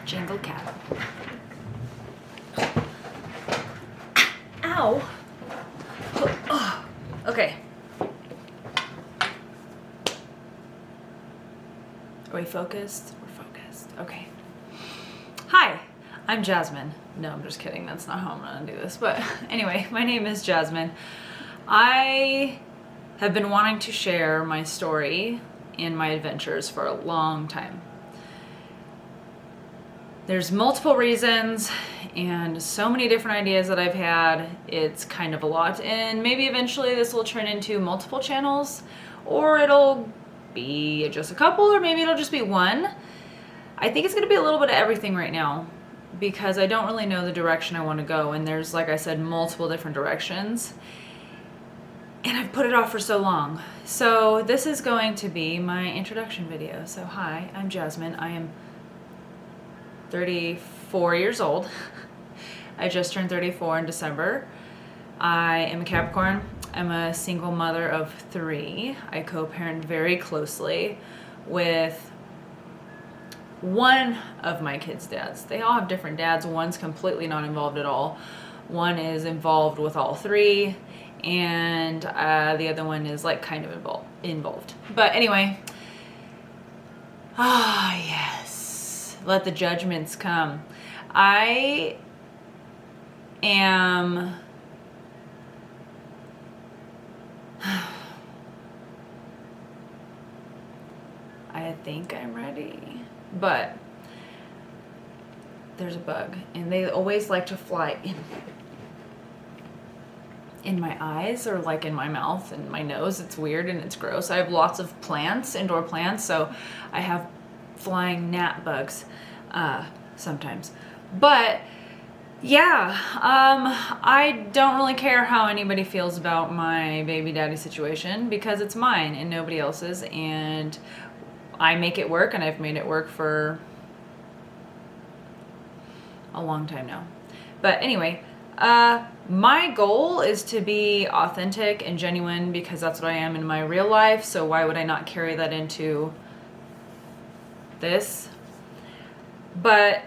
Jingle cat. Ow. Oh. Okay. Are we focused? We're focused. Okay. Hi, I'm Jasmine. No, I'm just kidding. That's not how I'm gonna do this. But anyway, my name is Jasmine. I have been wanting to share my story and my adventures for a long time. There's multiple reasons and so many different ideas that I've had. It's kind of a lot, and maybe eventually this will turn into multiple channels, or it'll be just a couple, or maybe it'll just be one. I think it's going to be a little bit of everything right now because I don't really know the direction I want to go, and there's, like I said, multiple different directions, and I've put it off for so long. So this is going to be my introduction video. So hi, I'm Jasmine. I am 34 years old. I just turned 34 in December. I am a Capricorn. I'm a single mother of 3. I co-parent very closely with one of my kids' dads. They all have different dads. One's completely not involved at all. One is involved with all 3, and the other one is like kind of involved. But anyway, yes. Let the judgments come. I am I think I'm ready, but there's a bug, and they always like to fly in my eyes or like in my mouth and my nose. It's weird and it's gross. I have lots of plants, indoor plants, so I have flying gnat bugs sometimes. But yeah, I don't really care how anybody feels about my baby daddy situation because it's mine and nobody else's, and I make it work, and I've made it work for a long time now. But anyway, my goal is to be authentic and genuine because that's what I am in my real life, so why would I not carry that into this? But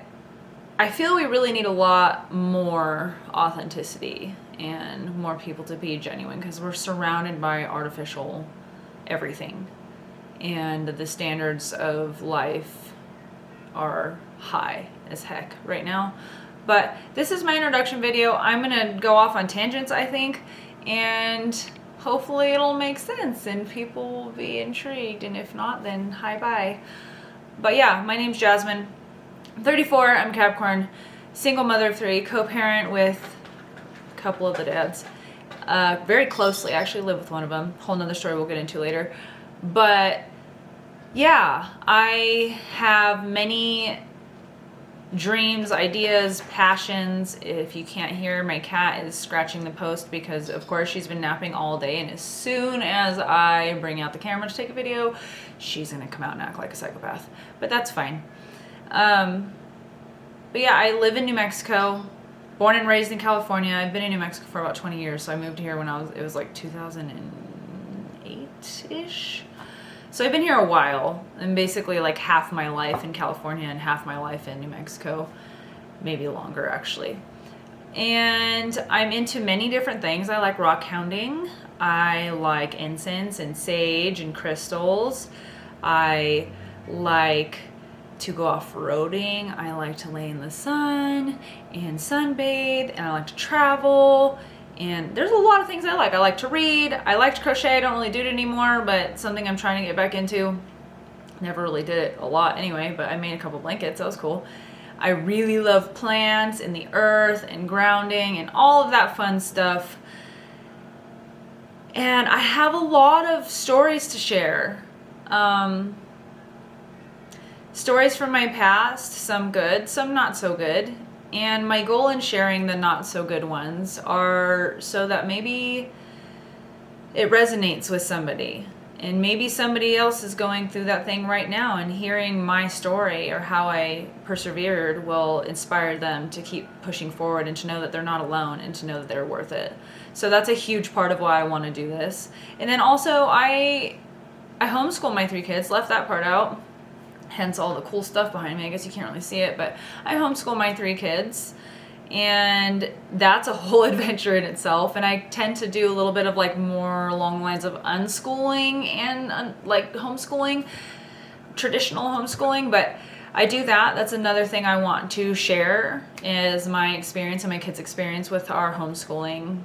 I feel we really need a lot more authenticity and more people to be genuine because we're surrounded by artificial everything, and the standards of life are high as heck right now. But this is my introduction video. I'm gonna go off on tangents, I think, and hopefully it'll make sense and people will be intrigued, and if not, then hi bye. But yeah, my name's Jasmine. I'm 34, I'm Capricorn, single mother of 3, co-parent with a couple of the dads. Very closely, I actually live with one of them. Whole nother story we'll get into later. But yeah, I have many dreams, ideas, passions. If you can't hear, my cat is scratching the post because of course she's been napping all day, and as soon as I bring out the camera to take a video, she's gonna come out and act like a psychopath, but that's fine. But yeah, I live in New Mexico, born and raised in California. I've been in New Mexico for about 20 years, so I moved here when it was like 2008-ish. So I've been here a while, and basically like half my life in California and half my life in New Mexico, maybe longer actually. And I'm into many different things. I like rock hounding. I like incense and sage and crystals. I like to go off-roading. I like to lay in the sun and sunbathe, and I like to travel. And there's a lot of things I like. I like to read. I like to crochet. I don't really do it anymore, but something I'm trying to get back into. Never really did it a lot anyway, but I made a couple blankets. That was cool. I really love plants and the earth and grounding and all of that fun stuff. And I have a lot of stories to share. Stories from my past, some good, some not so good. And my goal in sharing the not so good ones are so that maybe it resonates with somebody. And maybe somebody else is going through that thing right now, and hearing my story or how I persevered will inspire them to keep pushing forward and to know that they're not alone and to know that they're worth it. So that's a huge part of why I want to do this. And then also I homeschool my 3 kids, left that part out. hence all the cool stuff behind me. I guess you can't really see it, but I homeschool my 3 kids, and that's a whole adventure in itself. And I tend to do a little bit of like more along the lines of unschooling and like homeschooling, traditional homeschooling, but I do that. That's another thing I want to share, is my experience and my kids' experience with our homeschooling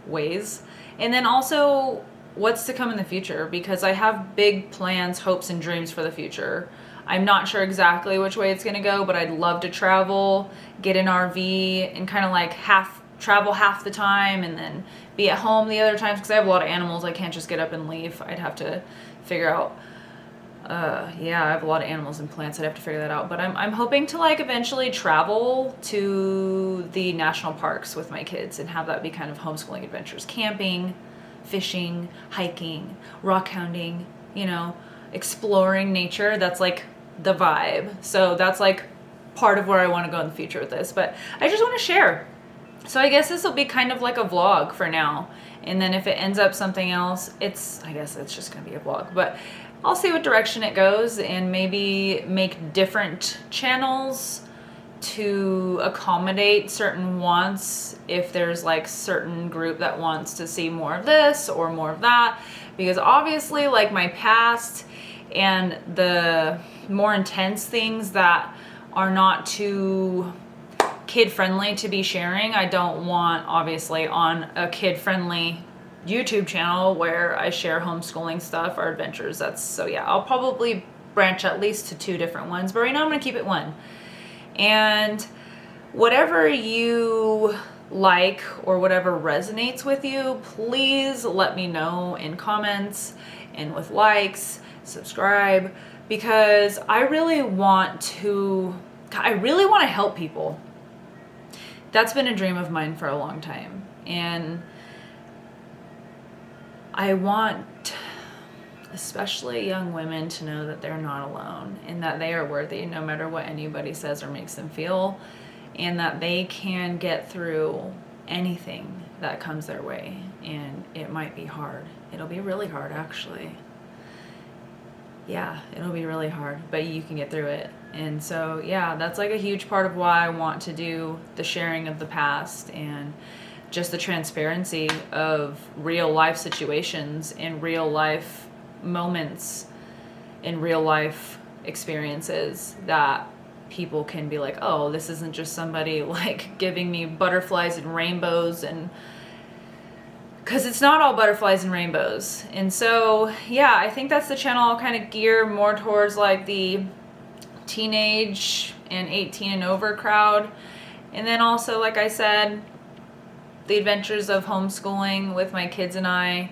ways. And then also what's to come in the future, because I have big plans, hopes, and dreams for the future. I'm not sure exactly which way it's going to go, but I'd love to travel, get an RV, and kind of like travel half the time and then be at home the other times, because I have a lot of animals. I can't just get up and leave. I'd have to figure out yeah, I have a lot of animals and plants. I'd have to figure that out. But I'm hoping to like eventually travel to the national parks with my kids and have that be kind of homeschooling adventures. Camping, fishing, hiking, rock hounding, you know, exploring nature. That's like the vibe. So that's like part of where I want to go in the future with this. But I just want to share. So I guess this will be kind of like a vlog for now. And then if it ends up something else, I guess it's just going to be a vlog. But I'll see what direction it goes, and maybe make different channels to accommodate certain wants. If there's like certain group that wants to see more of this or more of that, because obviously like my past and the more intense things that are not too kid friendly to be sharing, I don't want obviously on a kid friendly YouTube channel where I share homeschooling stuff or adventures. So yeah, I'll probably branch at least to 2 different ones, but right now I'm gonna keep it 1. And whatever you like or whatever resonates with you, please let me know in comments and with likes, subscribe, because I really want to help people. That's been a dream of mine for a long time. And I want especially young women to know that they're not alone, and that they are worthy no matter what anybody says or makes them feel, and that they can get through anything that comes their way. And it might be hard. It'll be really hard, actually. Yeah, it'll be really hard, but you can get through it. And so, yeah, that's like a huge part of why I want to do the sharing of the past and just the transparency of real life situations and real life moments and real life experiences, that people can be like, oh, this isn't just somebody like giving me butterflies and rainbows, and because it's not all butterflies and rainbows. And so, yeah, I think that's the channel I'll kind of gear more towards like the teenage and 18 and over crowd. And then also, like I said, the adventures of homeschooling with my kids and I.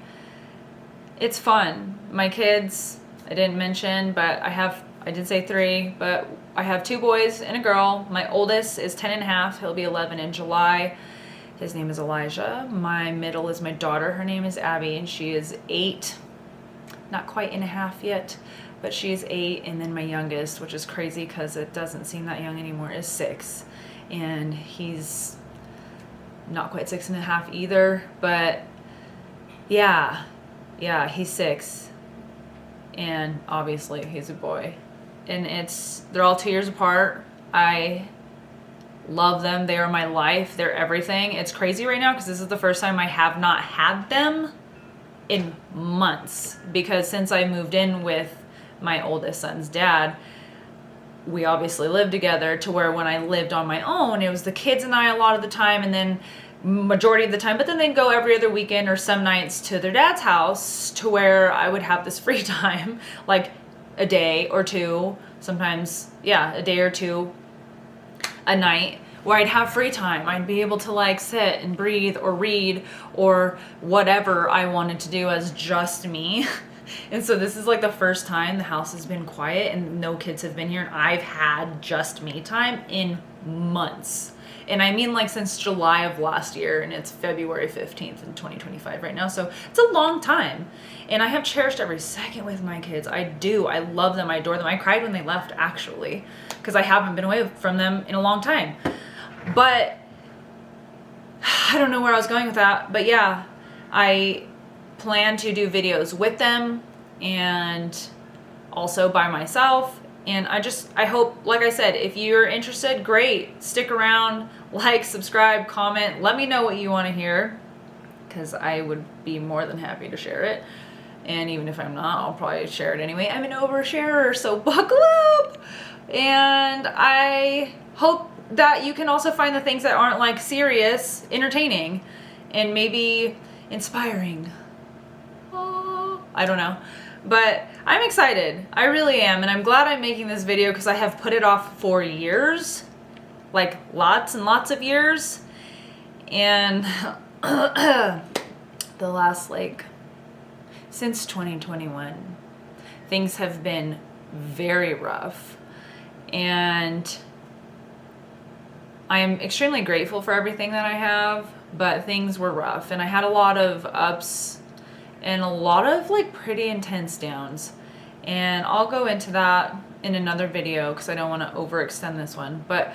It's fun. My kids, I didn't mention, but I did say 3, but I have 2 boys and a girl. My oldest is 10 and a half. He'll be 11 in July. His name is Elijah. My middle is my daughter. Her name is Abby, and she is 8. Not quite and a half yet, but she's 8. And then my youngest, which is crazy because it doesn't seem that young anymore, is 6. And he's not quite 6 and a half either, but yeah, he's 6. And obviously he's a boy. And they're all 2 years apart. I love them. They are my life. They're everything. It's crazy right now because this is the first time I have not had them in months, because since I moved in with my oldest son's dad, we obviously lived together, to where when I lived on my own, it was the kids and I a lot of the time, and then majority of the time, but then they'd go every other weekend or some nights to their dad's house, to where I would have this free time, like a day or 2, sometimes, yeah, a day or 2 a night, where I'd have free time. I'd be able to like sit and breathe or read or whatever I wanted to do as just me. And so this is like the first time the house has been quiet and no kids have been here, and I've had just me time in months. And I mean like since July of last year, and it's February 15th in 2025 right now. So it's a long time. And I have cherished every second with my kids. I do. I love them. I adore them. I cried when they left, actually, because I haven't been away from them in a long time. But I don't know where I was going with that. But yeah, I plan to do videos with them and also by myself. And I hope, like I said, if you're interested, great. Stick around, like, subscribe, comment. Let me know what you want to hear, because I would be more than happy to share it. And even if I'm not, I'll probably share it anyway. I'm an oversharer, so buckle up. And I hope that you can also find the things that aren't like serious, entertaining, and maybe inspiring. Oh, I don't know. But I'm excited. I really am. And I'm glad I'm making this video because I have put it off for years. Like lots and lots of years. And the last, like, since 2021, things have been very rough. And I am extremely grateful for everything that I have, but things were rough. And I had a lot of ups and a lot of like pretty intense downs. And I'll go into that in another video because I don't want to overextend this one. But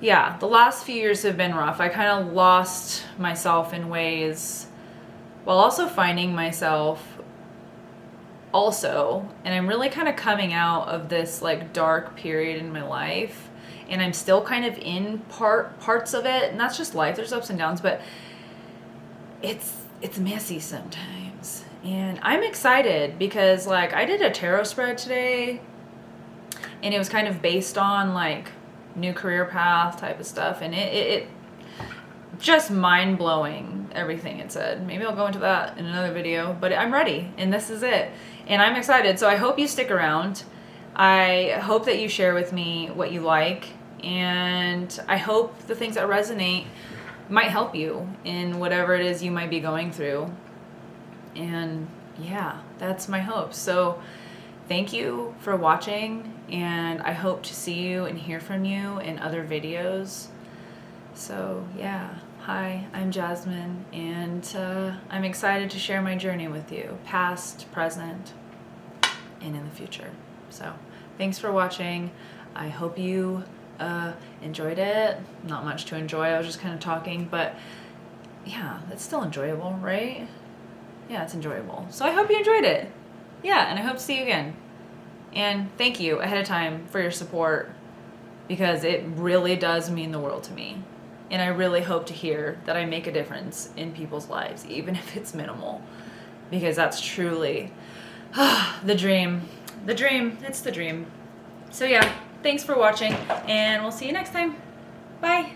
yeah, the last few years have been rough. I kind of lost myself in ways while also finding myself also. And I'm really kind of coming out of this like dark period in my life. And I'm still kind of in parts of it. And that's just life. There's ups and downs, but it's messy sometimes. And I'm excited because like I did a tarot spread today and it was kind of based on like new career path type of stuff, and it just mind-blowing everything it said. Maybe I'll go into that in another video, but I'm ready and this is it. And I'm excited. So I hope you stick around. I hope that you share with me what you like, and I hope the things that resonate might help you in whatever it is you might be going through. And yeah, that's my hope. So thank you for watching, and I hope to see you and hear from you in other videos. So yeah, hi, I'm Jasmine, and I'm excited to share my journey with you, past, present, and in the future. So thanks for watching. I hope you enjoyed it. Not much to enjoy, I was just kind of talking, but yeah, it's still enjoyable, right? Yeah, it's enjoyable. So I hope you enjoyed it. Yeah, and I hope to see you again. And thank you ahead of time for your support, because it really does mean the world to me. And I really hope to hear that I make a difference in people's lives, even if it's minimal, because that's truly the dream. The dream, it's the dream. So yeah, thanks for watching, and we'll see you next time. Bye.